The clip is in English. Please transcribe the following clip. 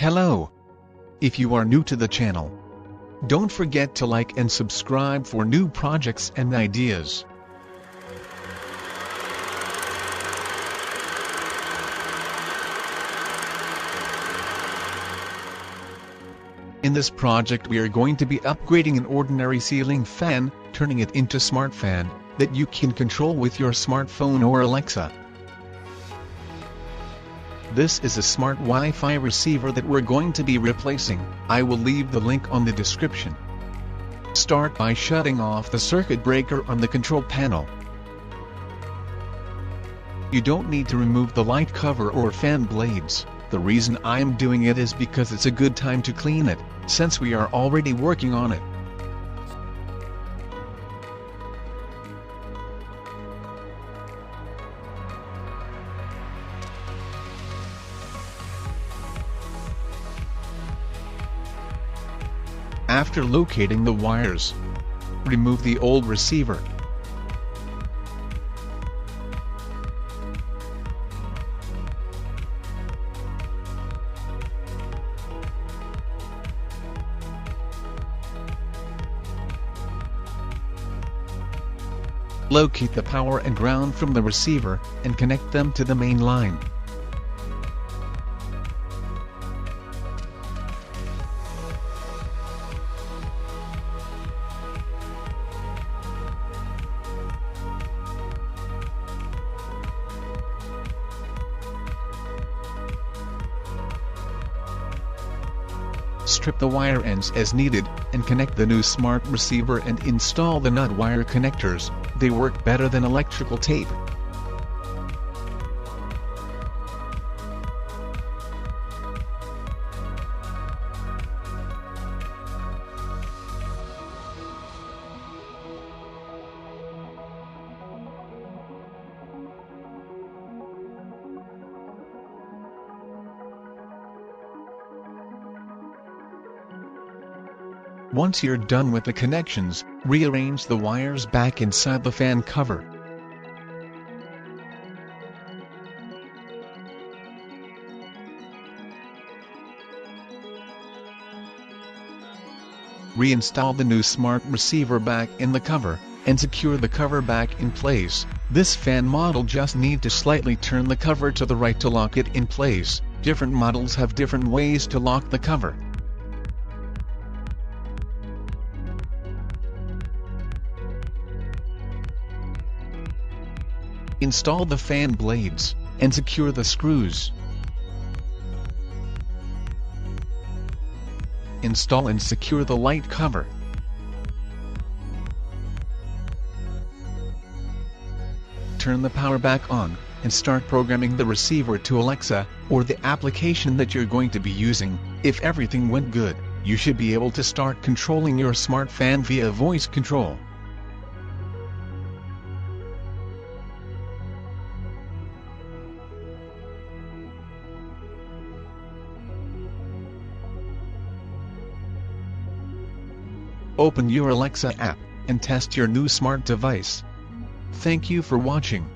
Hello! If you are new to the channel, don't forget to like and subscribe for new projects and ideas. In this project we are going to be upgrading an ordinary ceiling fan, turning it into smart fan that you can control with your smartphone or Alexa. This is a smart Wi-Fi receiver that we're going to be replacing. I will leave the link on the description. Start by shutting off the circuit breaker on the control panel. You don't need to remove the light cover or fan blades. The reason I'm doing it is because it's a good time to clean it, since we are already working on it. After locating the wires, remove the old receiver. Locate the power and ground from the receiver, and connect them to the main line. Strip the wire ends as needed, and connect the new smart receiver and install the nut wire connectors. They work better than electrical tape. Once you're done with the connections, rearrange the wires back inside the fan cover. Reinstall the new smart receiver back in the cover, and secure the cover back in place. This fan model just need to slightly turn the cover to the right to lock it in place. Different models have different ways to lock the cover. Install the fan blades, and secure the screws. Install and secure the light cover. Turn the power back on, and start programming the receiver to Alexa, or the application that you're going to be using. If everything went good, you should be able to start controlling your smart fan via voice control. Open your Alexa app, and test your new smart device. Thank you for watching.